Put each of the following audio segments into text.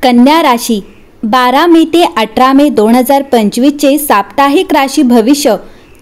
कन्या राशी 12 मे ते 18 मे 2025 चे साप्ताहिक राशी भविष्य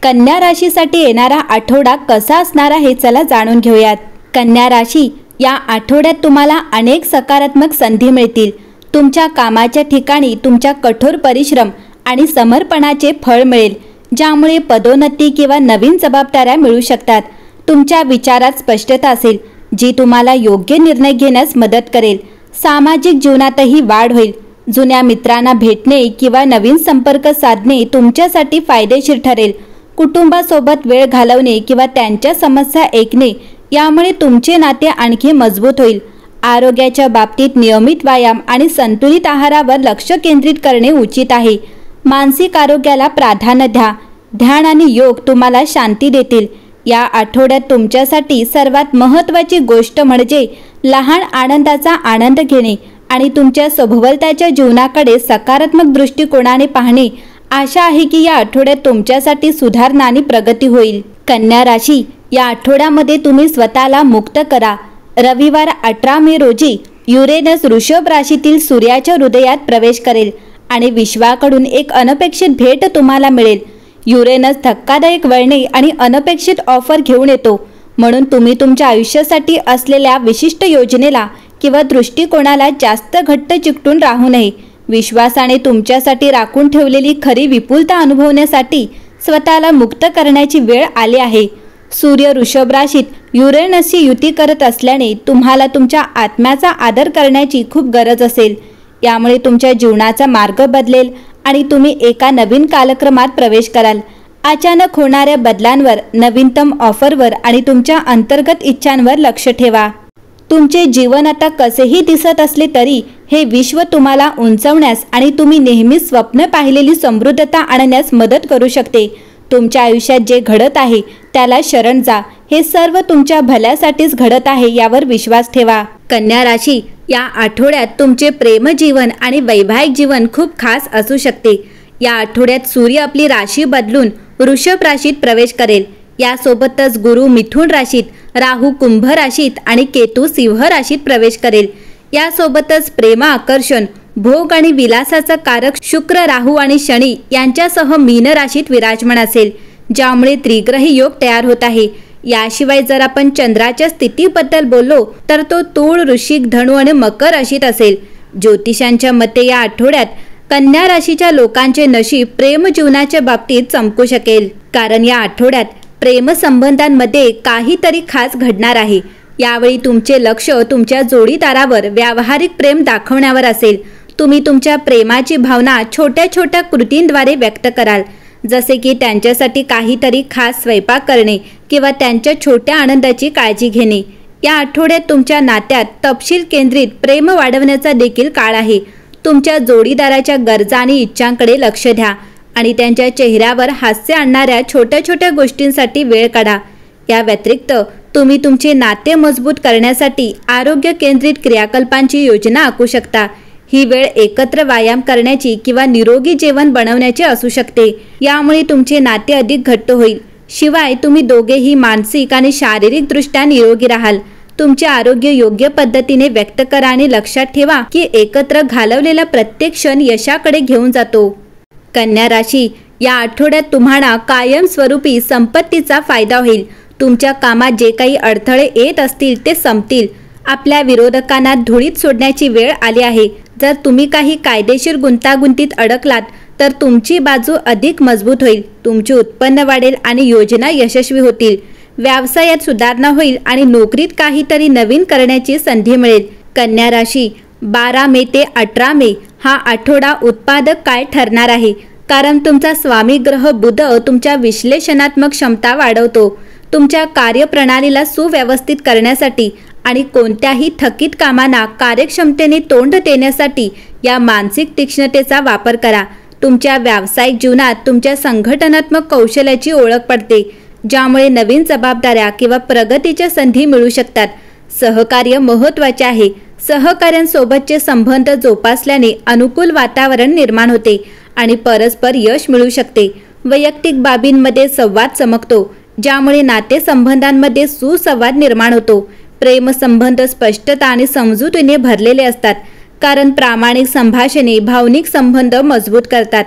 कन्या राशीसाठी येणारा आठवडा कसा असणार आहे चला जाणून घेऊयात। कन्या राशी, या आठवड्यात तुम्हाला अनेक सकारात्मक संधी मिळतील। तुमच्या कामाच्या ठिकाणी तुमच्या कठोर परिश्रम आणि समर्पणाचे फळ मिळेल, ज्यामुळे पदोन्नती किंवा नवीन जबाबदाऱ्या मिळू शकतात। तुमच्या विचारात स्पष्टता असेल, जी तुम्हाला योग्य निर्णय घेण्यास मदत करेल। सामाजिक जीवनातही वाढ होईल। जुन्या मित्रांना भेटणे किंवा नवीन संपर्क साधणे तुमच्यासाठी फायदेशीर ठरेल। कुटुंबासोबत वेळ घालवणे किंवा त्यांच्या समस्या ऐकणे यामुळे तुमचे नाते आणखी मजबूत होईल। आरोग्याच्या बाबतीत नियमित व्यायाम आणि संतुलित आहारावर लक्ष केंद्रित करणे उचित आहे। मानसिक आरोग्याला प्राधान्य द्या। ध्यान आणि योग तुम्हाला शांती देतील। या आठवड्यात तुमच्यासाठी सर्वात महत्त्वाची गोष्ट म्हणजे लहान आनंदाचा आनंद घेणे आणि तुमच्या सभोवतालच्या जीवनाकडे सकारात्मक दृष्टिकोनाने पाहणे। आशा आहे की या आठवड्यात तुमच्यासाठी सुधारणा आणि प्रगती होईल। कन्या राशी, या आठवड्यामध्ये तुम्ही स्वतःला मुक्त करा। रविवार 18 मे रोजी युरेनस वृषभ राशीतील सूर्याच्या हृदयात प्रवेश करेल आणि विश्वाकडून एक अनपेक्षित भेट तुम्हाला मिळेल। युरेनस धक्कादायक वळणे आणि अनपेक्षित ऑफर घेऊन येतो, म्हणून तुम्ही तुमच्या आयुष्यासाठी असलेल्या विशिष्ट योजनेला किंवा दृष्टिकोनाला जास्त घट्ट चिकटून राहू नये। विश्वासाने तुमच्यासाठी राखून ठेवलेली खरी विपुलता अनुभवण्यासाठी स्वतःला मुक्त करण्याची वेळ आली आहे। सूर्य वृषभ राशीत युरेनसशी युती करत असल्याने तुम्हाला तुमच्या आत्म्याचा आदर करण्याची खूप गरज असेल। यामुळे तुमच्या जीवनाचा मार्ग बदलेल आणि तुम्ही एका नवीन कालक्रमात प्रवेश कराल। अचानक होणाऱ्या बदलांवर, नवीनतम ऑफरवर आणि तुमच्या अंतर्गत इच्छांवर लक्ष ठेवा। तुमचे जीवन आता कसेही दिसत असले तरी हे विश्व तुम्हाला उंचवण्यास आणि तुम्ही नेहमी स्वप्न पाहिलेली समृद्धता आणण्यास मदत करू शकते। तुमच्या आयुष्यात जे घडत आहे त्याला शरण जा। हे सर्व तुमच्या भल्यासाठीच घडत आहे यावर विश्वास ठेवा। कन्या राशी, या आठवड्यात तुमचे प्रेम जीवन आणि वैवाहिक जीवन खूप खास असू शकते। या आठवड्यात सूर्य आपली राशी बदलून वृषभ राशीत प्रवेश करेल। यासोबतच गुरु मिथुन राशीत, राहू कुंभ राशीत आणि केतू सिंह राशीत प्रवेश करेल। यासोबतच प्रेम, आकर्षण, भोग आणि विलासाचा कारक शुक्र, राहू आणि शनी यांच्यासह मीन राशीत विराजमान असेल, ज्यामुळे त्रिग्रही योग तयार होत आहे। याशिवाय जर आपण चंद्राच्या स्थितीबद्दल बोललो तर तो तूळ, वृश्चिक, धनु आणि मकर राशीत असेल। ज्योतिषांच्या मते या आठवड्यात कन्या राशीच्या लोकांचे नशीब प्रेम जीवनाच्या बाबतीत चमकू शकेल, कारण या आठवड्यात प्रेम संबंधांमध्ये काहीतरी खास घडणार आहे। यावेळी तुमचे लक्ष तुमच्या जोडीदारावर व्यावहारिक प्रेम दाखवण्यावर असेल। तुम्ही तुमच्या प्रेमाची भावना छोट्या छोट्या कृतींद्वारे व्यक्त कराल, जसे की त्यांच्यासाठी काहीतरी खास स्वयंपाक करणे किंवा त्यांच्या छोट्या आनंदाची काळजी घेणे। या आठवड्यात तुमच्या नात्यात तपशील केंद्रित प्रेम वाढवण्याचा देखील काळ आहे। तुमच्या जोडीदाराच्या गरजा आणि इच्छांकडे लक्ष द्या आणि त्यांच्या चेहऱ्यावर हास्य आणणाऱ्या छोट्या छोट्या गोष्टींसाठी वेळ काढा। या व्यतिरिक्त तुम्ही तुमचे नाते मजबूत करण्यासाठी आरोग्य केंद्रित क्रियाकल्पांची योजना आखू शकता। ही वेळ एकत्र व्यायाम करण्याची किंवा निरोगी जेवण बनवण्याची असू शकते। यामुळे तुमचे नाते अधिक घट्ट होईल। शिवाय तुम्ही दोघेही मानसिक आणि शारीरिक दृष्ट्या निरोगी राहाल। तुमचे आरोग्य योग्य पद्धतीने व्यक्त करा आणि लक्षात ठेवा की एकत्र घालवलेला प्रत्येक क्षण यशाकडे घेऊन जातो। कन्या राशी, या आठवड्यात तुम्हाला कायमस्वरूपी संपत्तीचा फायदा होईल। तुमच्या कामात जे काही अडथळे येत असतील ते संपतील। आपल्या विरोधकांना धुळीत सोडण्याची वेळ आली आहे। जर तुम्ही काही कायदेशीर गुंतागुंतीत अडकलात तर तुमची बाजू अधिक मजबूत होईल। तुमचे उत्पन्न वाढेल आणि योजना यशस्वी होतील। व्यवसायात सुधारणा होईल आणि नोकरीत काहीतरी नवीन करण्याची संधी मिळेल। कन्या राशी, 12 मे ते 18 मे हा आठवडा उत्पादक काळ ठरणार आहे, कारण तुमचा स्वामी ग्रह बुध तुमच्या विश्लेषणात्मक क्षमता वाढवतो। तुमच्या कार्यप्रणालीला सुव्यवस्थित करण्यासाठी आणि कोणत्याही थकीत कामांना कार्यक्षमतेने तोंड देण्यासाठी या मानसिक तीक्ष्णतेचा वापर करा। तुमच्या व्यावसायिक जीवनात तुमच्या संघटनात्मक कौशल्याची ओळख पडते, ज्यामुळे नवीन जबाबदाऱ्या किंवा प्रगतीच्या संधी मिळू शकतात। सहकार्य महत्त्वाचे आहे। सहकाऱ्यांसोबतचे संबंध जोपासल्याने अनुकूल वातावरण निर्माण होते आणि परस्पर यश मिळू शकते। वैयक्तिक बाबींमध्ये संवाद चमकतो, ज्यामुळे नातेसंबंधांमध्ये सुसंवाद निर्माण होतो। प्रेम संबंध स्पष्टता आणि समजुतीने भरलेले असतात, कारण प्रामाणिक संभाषणे भावनिक संबंध मजबूत करतात.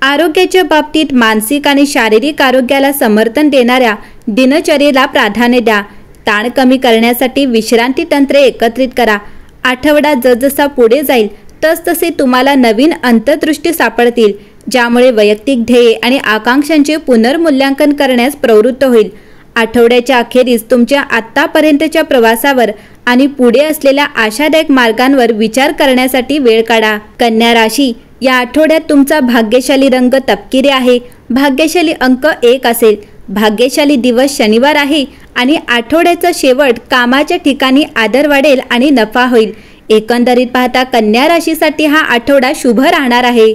आरोग्याच्या बाबतीत मानसिक आणि शारीरिक आरोग्याला समर्थन देणाऱ्या दिनचर्येला प्राधान्य द्या. ताण कमी करण्यासाठी विश्रांती तंत्रे एकत्रित करा. आठवडा जसजसा पुढे जाईल तसतसे तुम्हाला नवीन अंतर्दृष्टी सापडतील, ज्यामुळे वैयक्तिक ध्येय आणि आकांक्षांचे पुनर्मूल्यांकन करण्यास प्रवृत्त होईल. आठवड्याच्या अखेरीस तुमच्या आत्तापर्यंतच्या प्रवासावर आणि पुढे असलेल्या आशादायक मार्गांवर विचार करण्यासाठी वेळ काढा. कन्या राशी, या आठवड्यात तुमचा भाग्यशाली रंग तपकिरी आहे. भाग्यशाली अंक 1 असेल. भाग्यशाली दिवस शनिवार आहे आणि आठवड्याचा शेवट कामाच्या ठिकाणी आदर वाढेल आणि नफा होईल. एकंदरीत पाहता कन्या राशीसाठी हा आठवडा शुभ राहणार आहे.